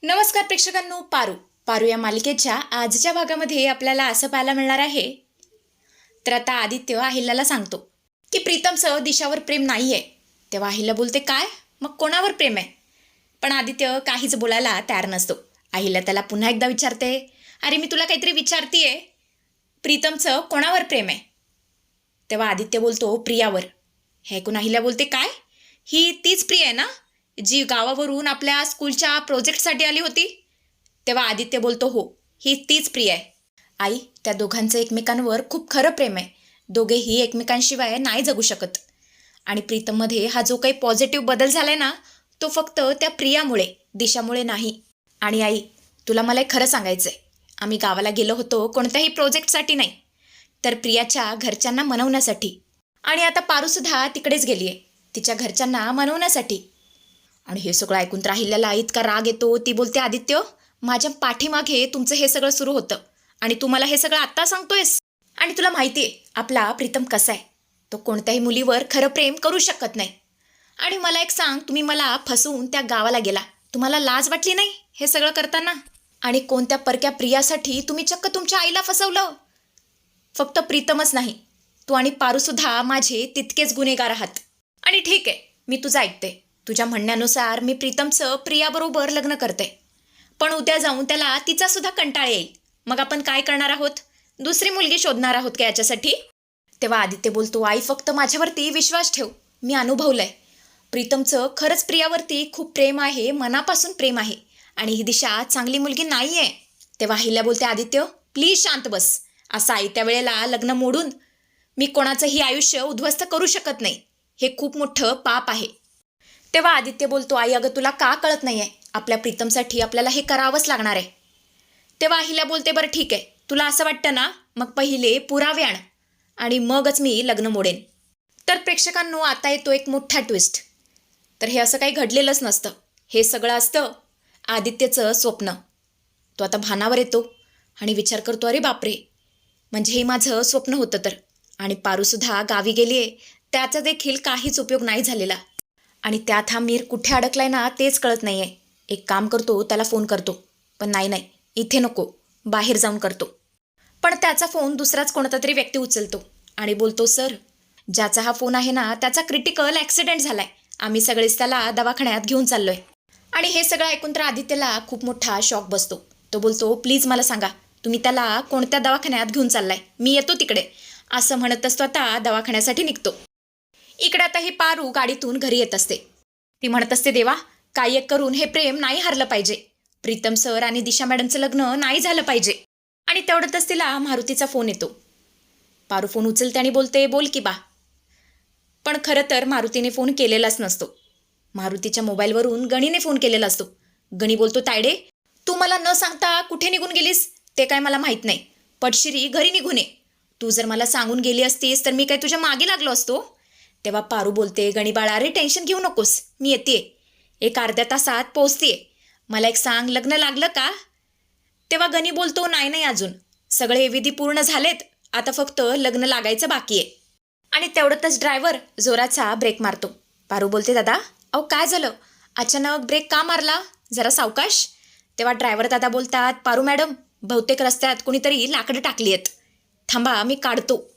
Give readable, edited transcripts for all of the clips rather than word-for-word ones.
नमस्कार प्रेक्षकांनो, पारू पारू या मालिकेच्या आजच्या भागामध्ये आपल्याला असं पाहायला मिळणार आहे. तर आता आदित्य अहिल्याला सांगतो की प्रीतमचं दिशावर प्रेम नाही आहे. तेव्हा अहिल्या बोलते, काय मग कोणावर प्रेम आहे? पण आदित्य काहीच बोलायला तयार नसतो. अहिल्या त्याला पुन्हा एकदा विचारते, अरे मी तुला काहीतरी विचारतीये, प्रीतमचं कोणावर प्रेम आहे? तेव्हा आदित्य बोलतो, प्रियावर. हे ऐकून अहिल्या बोलते, काय? ही तीच प्रिया आहे ना जी गावावरून आपल्या स्कूलच्या प्रोजेक्टसाठी आली होती? तेव्हा आदित्य बोलतो, हो, ही तीच प्रिया आहे. आई, त्या दोघांचं एकमेकांवर खूप खरं प्रेम आहे. दोघेही एकमेकांशिवाय नाही जगू शकत. आणि प्रीतममध्ये हा जो काही पॉझिटिव्ह बदल झालाय ना, तो फक्त त्या प्रियामुळे, दिशामुळे नाही. आणि आई, तुला मला एक खरं सांगायचं आहे. आम्ही गावाला गेलो होतो कोणत्याही प्रोजेक्टसाठी नाही, तर प्रियाच्या घरच्यांना मनवण्यासाठी. आणि आता पारूसुद्धा तिकडेच गेली आहे, तिच्या घरच्यांना मनवण्यासाठी. आणि हे सगळं ऐकून तर अहिल्याला इतका राग येतो. ती बोलते, आदित्य, माझ्या पाठीमागे तुमचं हे सगळं सुरू होतं आणि तू मला हे सगळं आत्ता सांगतोयस? आणि तुला माहिती आहे आपला प्रीतम कसा आहे? तो कोणत्याही मुलीवर खरं प्रेम करू शकत नाही. आणि मला एक सांग, तुम्ही मला फसवून त्या गावाला गेला, तुम्हाला लाज वाटली नाही हे सगळं करताना? आणि कोणत्या परक्या प्रियासाठी तुम्ही चक्क तुमच्या आईला फसवलं? फक्त प्रीतमच नाही, तू आणि पारूसुद्धा माझे तितकेच गुन्हेगार आहात. आणि ठीक आहे, मी तुझं ऐकते. तुझ्या म्हणण्यानुसार मी प्रीतमचं प्रियाबरोबर लग्न करते, पण उद्या जाऊन त्याला तिचासुद्धा कंटाळा येईल. मग आपण काय करणार आहोत? दुसरी मुलगी शोधणार आहोत का याच्यासाठी? तेव्हा आदित्य बोलतो, आई, फक्त माझ्यावरती विश्वास ठेव. मी अनुभवलंय. प्रीतमचं खरंच प्रियावरती खूप प्रेम आहे, मनापासून प्रेम आहे. आणि ही दिशा चांगली मुलगी नाही आहे. तेव्हा अहिल्या बोलते, आदित्य, प्लीज शांत बस. असं आयत्या वेळेला लग्न मोडून मी कोणाचंही आयुष्य उद्ध्वस्त करू शकत नाही. हे खूप मोठं पाप आहे. तेव्हा आदित्य बोलतो, आई, अगं तुला का कळत नाही आहे? आपल्या प्रीतमसाठी आपल्याला हे करावंच लागणार आहे. तेव्हा अहिल्या बोलते, बरं ठीक आहे, तुला असं वाटतं ना, मग पहिले पुरावे आण आणि मगच मी लग्न मोडेन. तर प्रेक्षकांनो, आता येतो एक मोठा ट्विस्ट. तर हे असं काही घडलेलंच नसतं. हे सगळं असतं आदित्यचं स्वप्न. तो आता भानावर येतो आणि विचार करतो, अरे बापरे, म्हणजे हे माझं स्वप्न होतं तर. आणि पारूसुद्धा गावी गेली आहे, त्याचा देखील काहीच उपयोग नाही झालेला. आणि त्यात हा मीर कुठे अडकलाय ना तेच कळत नाही आहे. एक काम करतो, त्याला फोन करतो. पण नाही, इथे नको, बाहेर जाऊन करतो. पण त्याचा फोन दुसराच कोणता तरी व्यक्ती उचलतो आणि बोलतो, सर, ज्याचा हा फोन आहे ना त्याचा क्रिटिकल ॲक्सिडेंट झालाय. आम्ही सगळेच त्याला दवाखान्यात घेऊन चाललोय. आणि हे सगळं ऐकून तर आदित्यला खूप मोठा शॉक बसतो. तो बोलतो, प्लीज मला सांगा, तुम्ही त्याला कोणत्या दवाखान्यात घेऊन चाललाय? मी येतो तिकडे. असं म्हणतच तो आता दवाखान्यासाठी निघतो. इकडे आता ही पारू गाडीतून घरी येत असते. ती म्हणत असते, देवा, काही एक करून हे प्रेम नाही हरलं पाहिजे. प्रीतम सर आणि दिशा मॅडमचं लग्न नाही झालं पाहिजे. आणि तेवढ्यातच तिला मारुतीचा फोन येतो. पारू फोन उचलते आणि बोलते, बोल की बा. पण खरं तर मारुतीने फोन केलेलाच नसतो. मारुतीच्या मोबाईलवरून गणीने फोन केलेला असतो. गणी बोलतो, तायडे, तू मला न सांगता कुठे निघून गेलीस ते काय मला माहीत नाही. पटशिरी घरी निघून ये. तू जर मला सांगून गेली असतीस तर मी काय तुझ्या मागे लागलो असतो? तेव्हा पारू बोलते, गणी बाळा, अरे टेन्शन घेऊ नकोस, मी येते. एक अर्ध्या तासात पोहोचते. मला एक सांग, लग्न लागलं का? तेव्हा गणी बोलतो, नाही अजून. सगळे विधी पूर्ण झालेत, आता फक्त लग्न लागायचं बाकी आहे. आणि तेवढ्यातच ड्रायव्हर जोराचा ब्रेक मारतो. पारू बोलते, दादा, अहो काय झालं? अचानक ब्रेक का मारला? जरा सावकाश. तेव्हा ड्रायव्हर दादा बोलतात, पारू मॅडम, बहुतेक रस्त्यात कुणीतरी लाकडं टाकली आहेत. थांबा, मी काढतो.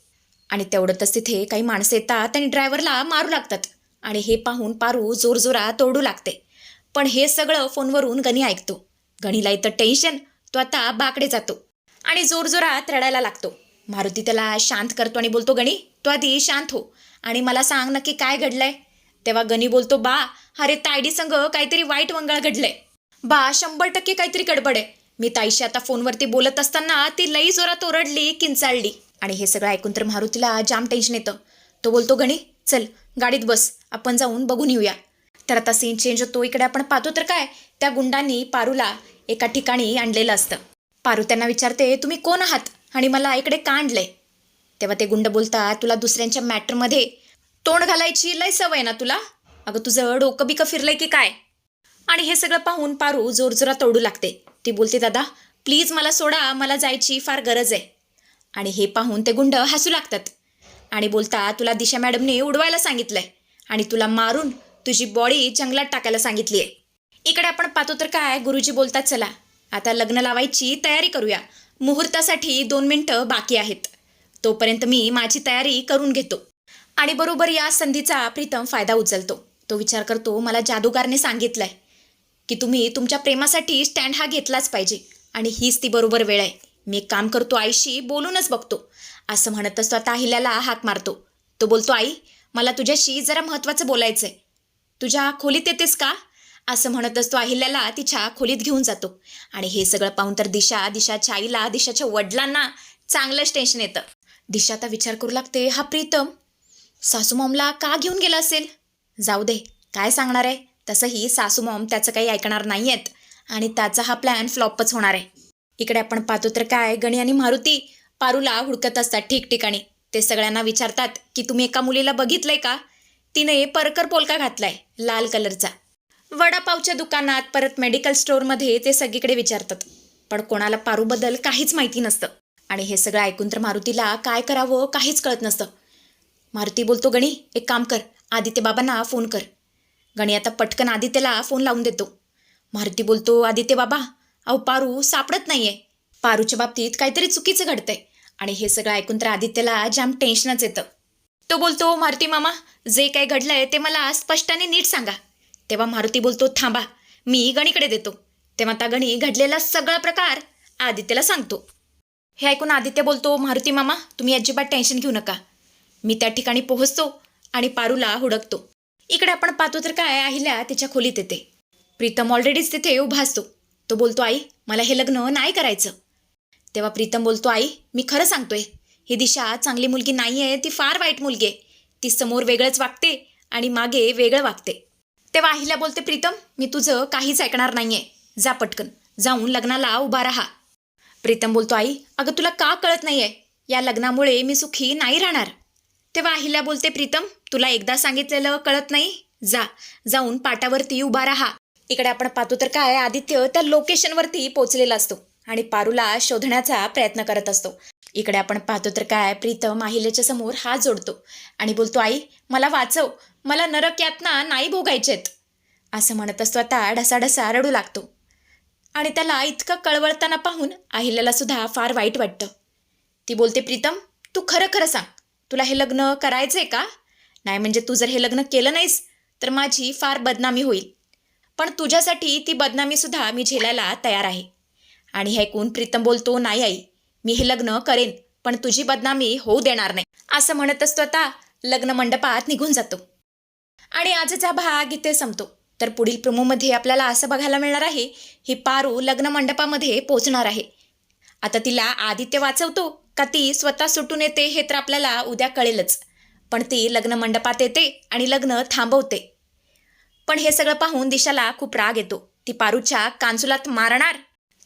आणि तेवढ्यातच तिथे काही माणसं येतात आणि ड्रायव्हरला मारू लागतात. आणि हे पाहून पारू जोरजोरात ओरडू लागते. पण हे सगळं फोनवरून गणी ऐकतो. गणीला इथं टेन्शन, तो आता बाकडे जातो आणि जोरजोरात रडायला लागतो. मारुती त्याला शांत करतो आणि बोलतो, गणी, तू आधी शांत हो आणि मला सांग नक्की काय घडलंय. तेव्हा गणी बोलतो, बा, अरे तायडी संग काहीतरी वाईट वंगाळ घडलंय. बा, 100% काहीतरी गडबड आहे. मी ताईशी आता फोनवरती बोलत असताना ती लई जोरात ओरडली, किंचाळली. आणि हे सगळं ऐकून तर मारुतीला जाम टेन्शन येतं. तो बोलतो, गणी, चल गाडीत बस, आपण जाऊन बघून येऊया. तर आता सीन चेंज होतो. इकडे आपण पाहतो तर काय, त्या गुंडांनी पारूला एका ठिकाणी आणलेलं असतं. पारू त्यांना विचारते, तुम्ही कोण आहात आणि मला इकडे का आणलंय? तेव्हा ते गुंड बोलतात, तुला दुसऱ्यांच्या मॅटरमध्ये तोंड घालायची लय सवय ना तुला? अगं तुझं डोकं बिकं फिरलंय की काय? आणि हे सगळं पाहून पारू जोरजोरात ओरडू लागते. ती बोलते, दादा, प्लीज मला सोडा, मला जायची फार गरज आहे. आणि हे पाहून ते गुंड हसू लागतात आणि बोलतात, तुला दिशा मॅडमने उडवायला सांगितलंय आणि तुला मारून तुझी बॉडी जंगलात टाकायला सांगितली आहे. इकडे आपण पाहतो तर काय गुरुजी बोलतात, चला आता लग्न लावायची तयारी करूया, मुहूर्तासाठी 2 मिनिटं बाकी आहेत, तोपर्यंत मी माझी तयारी करून घेतो. आणि बरोबर या संधीचा प्रीतम फायदा उचलतो. तो विचार करतो, मला जादूगारने सांगितलंय की तुम्ही तुमच्या प्रेमासाठी स्टँड हा घेतलाच पाहिजे आणि हीच ती बरोबर वेळ आहे. मी एक काम करतो, आईशी बोलूनच बघतो. असं म्हणतच तो आता अहिल्याला हाक मारतो. तो बोलतो, आई मला तुझ्याशी जरा महत्त्वाचं बोलायचं आहे, तुझ्या खोलीत येतेस का? असं म्हणतच तो अहिल्याला तिच्या खोलीत घेऊन जातो. आणि हे सगळं पाहून तर दिशाच्या आईला, दिशाच्या वडिलांना चांगलंच टेन्शन येतं. दिशा आता विचार करू लागते, हा प्रीतम सासूमॉमला का घेऊन गेला असेल? जाऊ दे, काय सांगणार आहे, तसंही सासूमॉम त्याचं काही ऐकणार नाही आहेत आणि त्याचा हा प्लॅन फ्लॉपच होणार आहे. इकडे आपण पाहतो तर काय गणी आणि मारुती पारूला हुडकत असतात ठिकठिकाणी. ते सगळ्यांना विचारतात की तुम्ही एका मुलीला बघितलंय का? तिने परकर पोलका घातलाय लाल कलरचा. वडापावच्या दुकानात, परत मेडिकल स्टोअरमध्ये ते सगळीकडे विचारतात, पण कोणाला पारूबद्दल काहीच माहिती नसतं. आणि हे सगळं ऐकून तर मारुतीला काय करावं काहीच कळत नसतं. मारुती बोलतो, गणी एक काम कर, आदित्य बाबांना फोन कर. गणी आता पटकन आदित्यला फोन लावून देतो. मारुती बोलतो, आदित्य बाबा, अहो पारू सापडत नाहीये, पारूच्या बाबतीत काहीतरी चुकीचं घडतंय. आणि हे सगळं ऐकून तर आदित्यला जाम टेन्शनच येतं. तो बोलतो, मारुती मामा जे काही घडलंय ते मला स्पष्टाने नीट सांगा. तेव्हा मारुती बोलतो, थांबा मी गणीकडे देतो. तेव्हा त्या गणी घडलेला सगळा प्रकार आदित्यला सांगतो. हे ऐकून आदित्य बोलतो, मारुती मामा तुम्ही अजिबात टेन्शन घेऊ नका, मी त्या ठिकाणी पोहोचतो आणि पारूला हुडकतो. इकडे आपण पाहतो तर काय अहिल्या तिच्या खोलीत येते. प्रीतम ऑलरेडीच तिथे उभा असतो. तो बोलतो, आई मला हे लग्न नाही करायचं. तेव्हा प्रीतम बोलतो, आई मी खरं सांगतोय, ही दिशा चांगली मुलगी नाही आहे, ती फार वाईट मुलगी आहे. ती समोर वेगळंच वागते आणि मागे वेगळं वागते. तेव्हा अहिल्या बोलते, प्रीतम मी तुझं काहीच ऐकणार नाहीये, जा पटकन जाऊन लग्नाला उभा राहा. प्रीतम बोलतो, आई अगं तुला का कळत नाहीये, या लग्नामुळे मी सुखी नाही राहणार. तेव्हा अहिल्या बोलते, प्रीतम तुला एकदा सांगितलेलं कळत नाही, जाऊन पाटावरती उभा राहा. इकडे आपण पाहतो तर काय आदित्य त्या लोकेशनवरती पोहोचलेला असतो आणि पारूला शोधण्याचा प्रयत्न करत असतो. इकडे आपण पाहतो तर काय प्रीतम अहिल्याच्या समोर हात जोडतो आणि बोलतो, आई मला वाचव, मला नरक यातना नाही भोगायचेत. असं म्हणत असतो आता ढसाढसा रडू लागतो. आणि त्याला इतकं कळवळताना पाहून अहिल्याला सुद्धा फार वाईट वाटतं. ती बोलते, प्रीतम तू खरं खरं सांग, तुला हे लग्न करायचंय का? नाही म्हणजे तू जर हे लग्न केलं नाहीस तर माझी फार बदनामी होईल, पण तुझ्यासाठी ती बदनामी सुद्धा मी झेलायला तयार आहे. आणि हे ऐकून प्रीतम बोलतो, नाही आई मी हे लग्न करेन, पण तुझी बदनामी होऊ देणार नाही. असं म्हणत असतो आता लग्न मंडपात निघून जातो. आणि आजचा भाग इथे संपतो. तर पुढील प्रोमोमध्ये आपल्याला असं बघायला मिळणार आहे, ही पारू लग्न मंडपामध्ये पोहोचणार आहे. आता तिला आदित्य वाचवतो का ती स्वतः सुटून येते हे तर आपल्याला उद्या कळेलच, पण ती लग्न मंडपात येते आणि लग्न थांबवते. पण हे सगळं पाहून दिशाला खूप राग येतो. ती पारूच्या कांजुलात मारणार.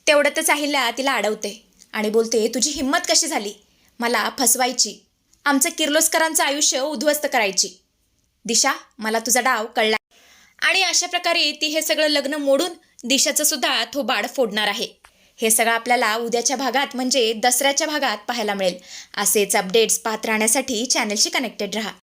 तेवढ्यातच अहिल्या तिला अडवते आणि बोलते, तुझी हिंमत कशी झाली मला फसवायची, आमचं किर्लोस्करांचं आयुष्य उद्ध्वस्त करायची. दिशा मला तुझा डाव कळला. आणि अशा प्रकारे ती हे सगळं लग्न मोडून दिशाचं सुद्धा थोबाड फोडणार आहे. हे सगळं आपल्याला उद्याच्या भागात म्हणजे दसऱ्याच्या भागात पाहायला मिळेल. असेच अपडेट्स पाहत राहण्यासाठी चॅनलशी कनेक्टेड रहा.